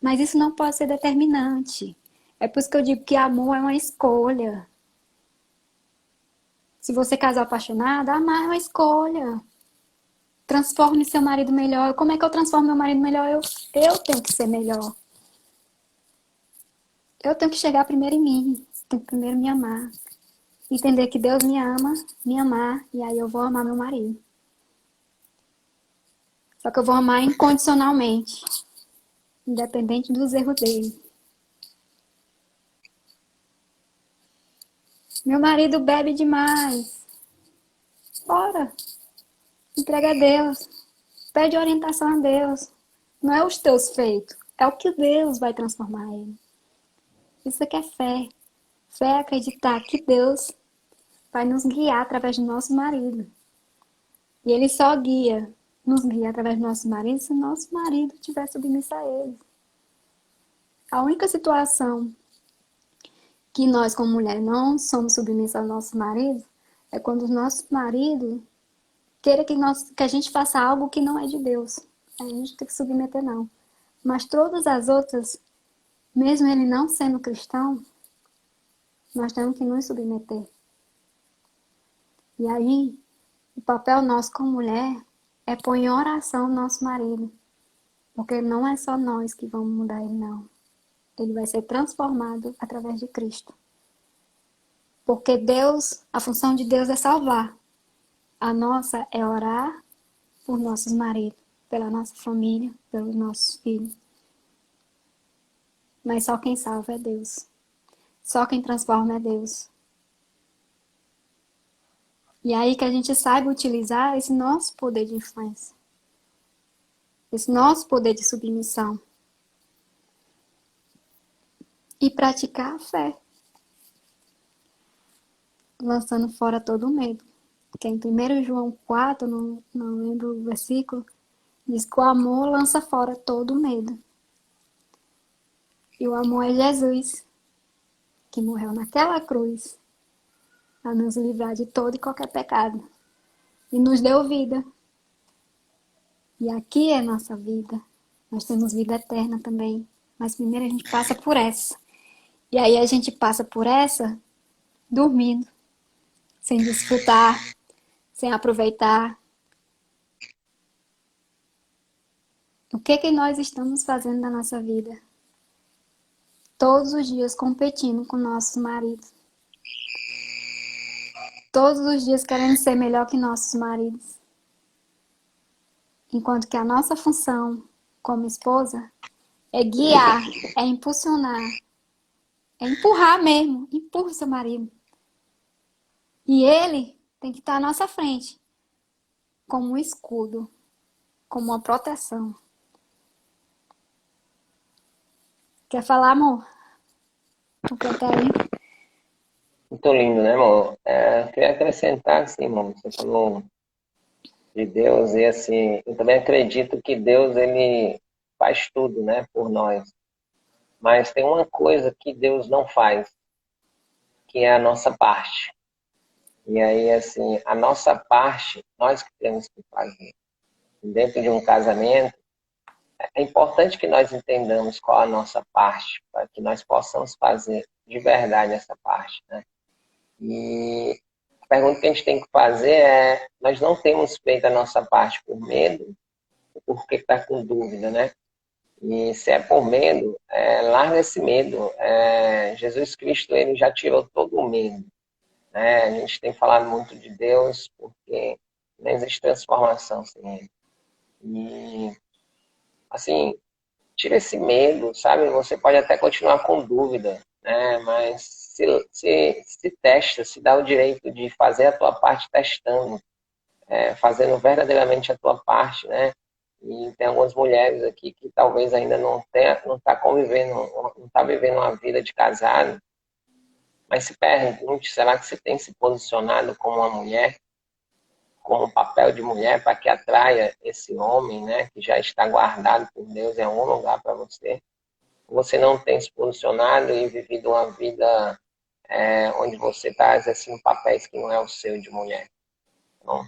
Mas isso não pode ser determinante. É por isso que eu digo que amor é uma escolha. Se você casar apaixonada, amar é uma escolha. Transforme seu marido melhor. Como é que eu transformo meu marido melhor? Eu tenho que ser melhor. Eu tenho que chegar primeiro em mim. Tenho que primeiro me amar. Entender que Deus me ama, me amar, e aí eu vou amar meu marido. Só que eu vou amar incondicionalmente. Independente dos erros dele. Meu marido bebe demais. Ora, entrega a Deus. Pede orientação a Deus. Não é os teus feitos. É o que Deus vai transformar ele. Isso aqui é fé. Fé é acreditar que Deus vai nos guiar através do nosso marido. E ele só nos guia através do nosso marido se o nosso marido estiver submisso a ele. A única situação que nós, como mulher, não somos submissas ao nosso marido é quando o nosso marido queira que a gente faça algo que não é de Deus. Aí a gente tem que submeter, não. Mas todas as outras, mesmo ele não sendo cristão, nós temos que nos submeter. E aí, o papel nosso como mulher é pôr em oração o nosso marido. Porque não é só nós que vamos mudar ele, não. Ele vai ser transformado através de Cristo. Porque Deus, a função de Deus é salvar. A nossa é orar por nossos maridos, pela nossa família, pelos nossos filhos. Mas só quem salva é Deus. Só quem transforma é Deus. E aí que a gente saiba utilizar esse nosso poder de influência. Esse nosso poder de submissão. E praticar a fé. Lançando fora todo o medo. Que em 1 João 4, não lembro o versículo, diz que o amor lança fora todo o medo. E o amor é Jesus, que morreu naquela cruz para nos livrar de todo e qualquer pecado. E nos deu vida. E aqui é nossa vida. Nós temos vida eterna também. Mas primeiro a gente passa por essa. E aí a gente passa por essa dormindo, sem desfrutar, sem aproveitar. O que nós estamos fazendo na nossa vida? Todos os dias competindo com nossos maridos. todos os dias querendo ser melhor que nossos maridos. Enquanto que a nossa função como esposa é guiar, é impulsionar, é empurrar mesmo. Empurra seu marido. E ele tem que estar à nossa frente, como um escudo, como uma proteção. Quer falar, amor? Completar aí? Muito lindo, né, amor? Eu queria acrescentar, assim, irmão, você falou de Deus e, assim, eu também acredito que Deus, ele faz tudo, né, por nós. Mas tem uma coisa que Deus não faz, que é a nossa parte. E aí, assim, a nossa parte, nós que temos que fazer. Dentro de um casamento, é importante que nós entendamos qual a nossa parte, para que nós possamos fazer de verdade essa parte, né? E a pergunta que a gente tem que fazer é, nós não temos feito a nossa parte por medo, ou porque está com dúvida, né? E se é por medo, larga esse medo. Jesus Cristo, ele já tirou todo o medo, né? A gente tem falado muito de Deus porque não existe transformação sem ele. E, assim, tira esse medo, sabe? Você pode até continuar com dúvida, né? Mas se testa, se dá o direito de fazer a tua parte testando, fazendo verdadeiramente a tua parte, né? E tem algumas mulheres aqui que talvez ainda não está convivendo, não está vivendo uma vida de casado, mas se pergunte, será que você tem se posicionado como uma mulher, como um papel de mulher para que atraia esse homem, né, que já está guardado por Deus em algum lugar para você? Você não tem se posicionado e vivido uma vida onde você está exercendo papéis que não é o seu de mulher. Então,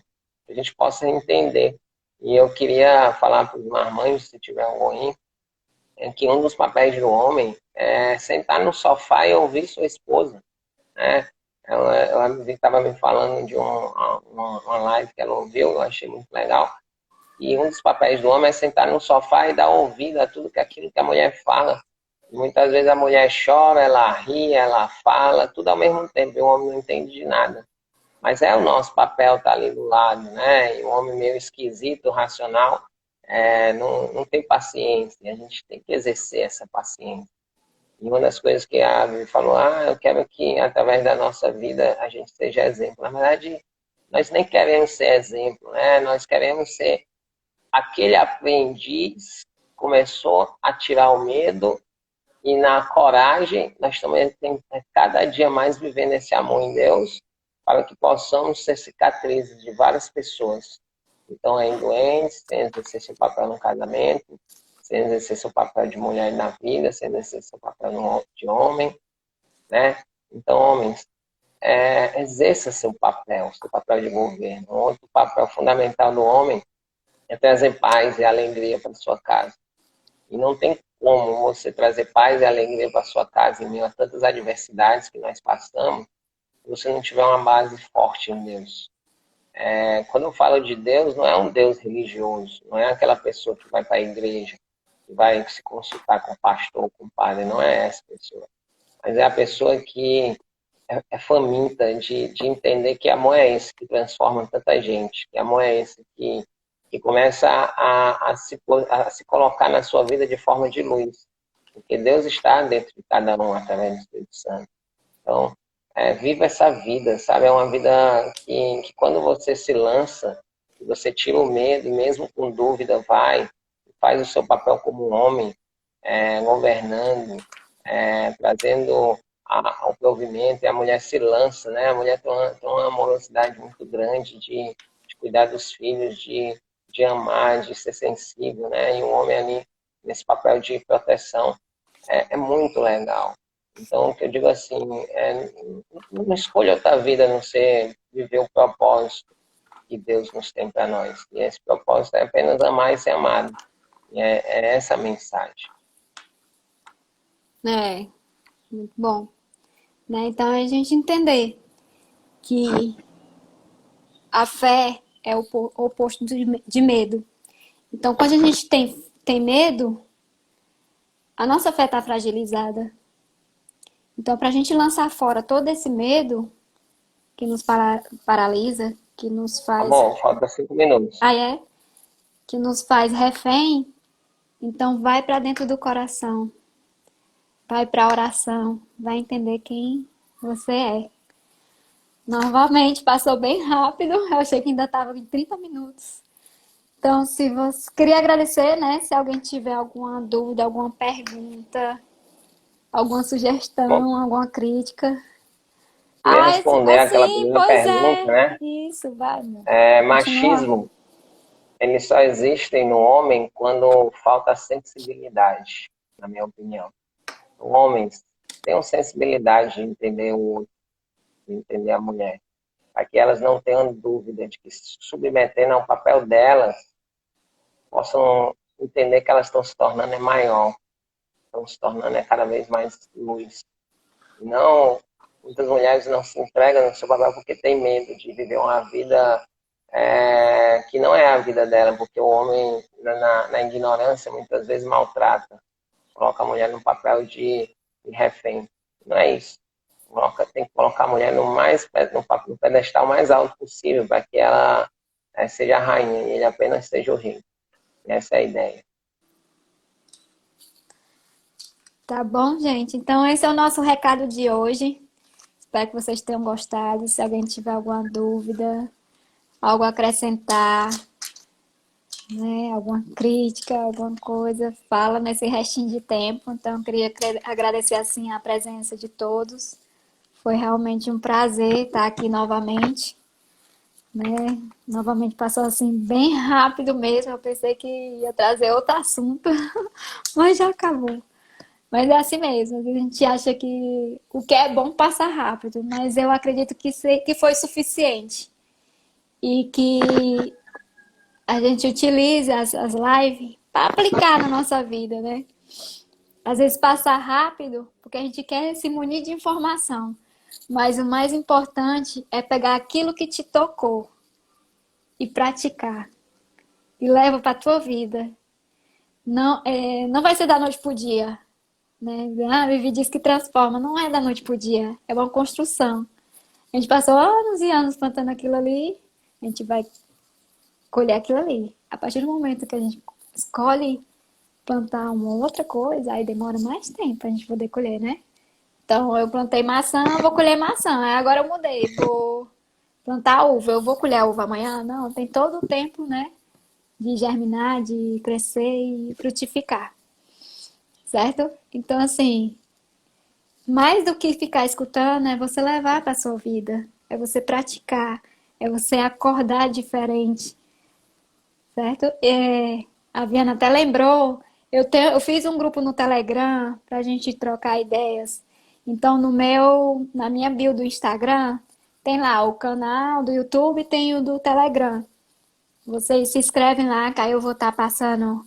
que a gente possa entender. E eu queria falar para os marmanjos, se tiver algum aí, que um dos papéis do homem é sentar no sofá e ouvir sua esposa, né? Ela estava me falando de uma live que ela ouviu, eu achei muito legal. E um dos papéis do homem é sentar no sofá e dar ouvido a tudo aquilo que a mulher fala. Muitas vezes a mulher chora, ela ri, ela fala, tudo ao mesmo tempo, e o homem não entende de nada. Mas é o nosso papel estar ali do lado, né? E o homem meio esquisito, racional, não tem paciência. A gente tem que exercer essa paciência. E uma das coisas que a Bíblia falou, eu quero que através da nossa vida a gente seja exemplo. Na verdade, nós nem queremos ser exemplo, né? Nós queremos ser aquele aprendiz que começou a tirar o medo e na coragem, nós também temos que cada dia mais vivendo esse amor em Deus, para que possamos ser cicatrizes de várias pessoas que estão aí doentes, sem exercer seu papel no casamento, sem exercer seu papel de mulher na vida, sem exercer seu papel de homem, né? Então, homens, exerça seu papel de governo. Outro papel fundamental do homem é trazer paz e alegria para sua casa. E não tem como você trazer paz e alegria para sua casa em meio a tantas adversidades que nós passamos, se você não tiver uma base forte em Deus. Quando eu falo de Deus, não é um Deus religioso, não é aquela pessoa que vai para a igreja, que vai se consultar com o pastor, com o padre, não é essa pessoa. Mas é a pessoa que é faminta de entender que amor é esse que transforma tanta gente, que amor é esse que começa a se colocar na sua vida de forma de luz. Porque Deus está dentro de cada um através do Espírito Santo. Então, viva essa vida, sabe? É uma vida que quando você se lança, você tira o medo, e mesmo com dúvida, vai, faz o seu papel como um homem, governando, trazendo ao provimento, e a mulher se lança, né? A mulher tem uma amorosidade muito grande de cuidar dos filhos, de amar, de ser sensível, né? E o homem ali, nesse papel de proteção, é muito legal. Então, o que eu digo assim, não escolha outra vida a não ser viver o propósito que Deus nos tem para nós. E esse propósito é apenas amar e ser amado. E é essa a mensagem. É, muito bom. Né? Então, é a gente entender que a fé é o oposto de medo. Então, quando a gente tem medo, a nossa fé está fragilizada. Então, para a gente lançar fora todo esse medo, que nos paralisa, que nos Tá faz. bom, falta 5 minutos. Ah, é? Que nos faz refém, então vai para dentro do coração, vai para a oração, vai entender quem você é. Novamente, passou bem rápido, eu achei que ainda estava em 30 minutos. Então, se você queria agradecer, né? Se alguém tiver alguma dúvida, alguma pergunta, alguma Bom, sugestão, alguma crítica. queria Ah, responder aquela assim, primeira pois pergunta, é. né? Isso, vai, amor. Continua. Machismo, ele só existe no homem quando falta sensibilidade, na minha opinião. Homens tenham sensibilidade de entender o outro, de entender a mulher, para que elas não tenham dúvida de que se submetendo ao papel delas, possam entender que elas estão se tornando maior, estão se tornando cada vez mais luz. Não, muitas mulheres não se entregam no seu papel porque tem medo de viver uma vida que não é a vida dela, porque o homem, na ignorância, muitas vezes maltrata, coloca a mulher no papel de refém. Não é isso. Tem que colocar a mulher no pedestal mais alto possível para que ela seja a rainha e ele apenas seja o rei. Essa é a ideia. Tá bom, gente? Então, esse é o nosso recado de hoje. Espero que vocês tenham gostado. Se alguém tiver alguma dúvida, algo a acrescentar, né? Alguma crítica, alguma coisa, fala nesse restinho de tempo. Então, eu queria agradecer assim a presença de todos. Foi realmente um prazer estar aqui novamente, né? Novamente passou assim bem rápido mesmo. Eu pensei que ia trazer outro assunto, mas já acabou. Mas é assim mesmo, a gente acha que o que é bom passa rápido, mas eu acredito que foi suficiente. E que a gente utilize as lives para aplicar na nossa vida, né? Às vezes passa rápido, porque a gente quer se munir de informação. Mas o mais importante é pegar aquilo que te tocou e praticar. E leva para a tua vida. Não, não vai ser da noite pro dia, né? Ah, Vivi diz que transforma. Não é da noite pro dia, é uma construção. A gente passou anos e anos plantando aquilo ali, a gente vai colher aquilo ali. A partir do momento que a gente escolhe plantar uma outra coisa, aí demora mais tempo pra gente poder colher, né? Então, eu plantei maçã, eu vou colher maçã. Aí agora eu mudei, vou plantar uva. Eu vou colher a uva amanhã? Não, tem todo o tempo, né? De germinar, de crescer e frutificar, certo? Então, assim, mais do que ficar escutando, é você levar para sua vida, é você praticar, é você acordar diferente, certo? A Viana até lembrou, eu fiz um grupo no Telegram para a gente trocar ideias. Então, na minha bio do Instagram, tem lá o canal do YouTube e tem o do Telegram. Vocês se inscrevem lá, que aí eu vou estar passando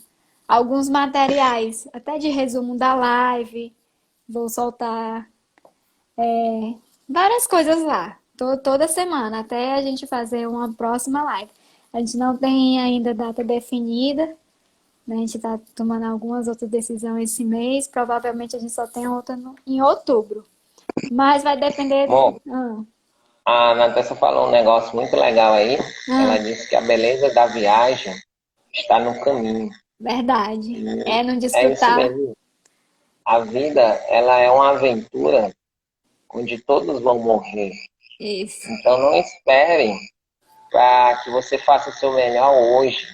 alguns materiais, até de resumo da live. Vou soltar várias coisas lá, toda semana, até a gente fazer uma próxima live. A gente não tem ainda data definida, né? A gente está tomando algumas outras decisões esse mês. Provavelmente a gente só tem outra em outubro. Mas vai depender. Bom, a Natasha falou um negócio muito legal aí. Ela Ah, disse que a beleza da viagem está no caminho. verdade. É não É isso desfrutar. mesmo. A vida, ela é uma aventura onde todos vão morrer. Isso. Então não esperem para que você faça o seu melhor hoje.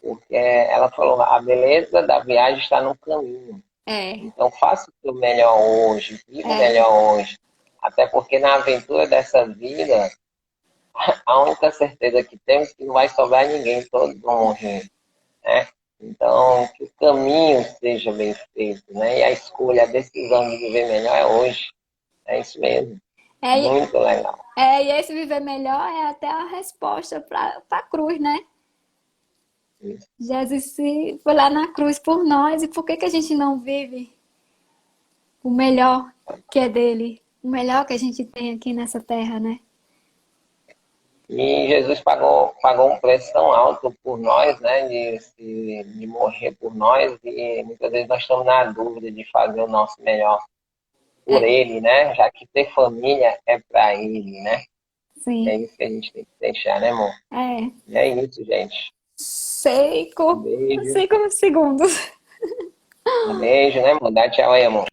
Porque ela falou, a beleza da viagem está no caminho. É, Então faça o seu melhor hoje, viva o é, melhor hoje. Até porque na aventura dessa vida, a única certeza que temos é que não vai sobrar ninguém, todos vão morrer, né? Então, que o caminho seja bem feito, né? E a escolha, a decisão de viver melhor é hoje. É isso mesmo. é, Muito legal. e esse viver melhor é até a resposta para a cruz, né? Isso. Jesus foi lá na cruz por nós, e por que que a gente não vive o melhor que é dele? O melhor que a gente tem aqui nessa terra, né? E Jesus pagou um preço tão alto por nós, né? De morrer por nós, e muitas vezes nós estamos na dúvida de fazer o nosso melhor por É, ele, né? Já que ter família é para ele, né? É Sim. isso que a gente tem que deixar, né, amor? É. E é isso, gente. Sei, Um beijo. sei como segundos. Um beijo, né, amor? Dá tchau aí, amor.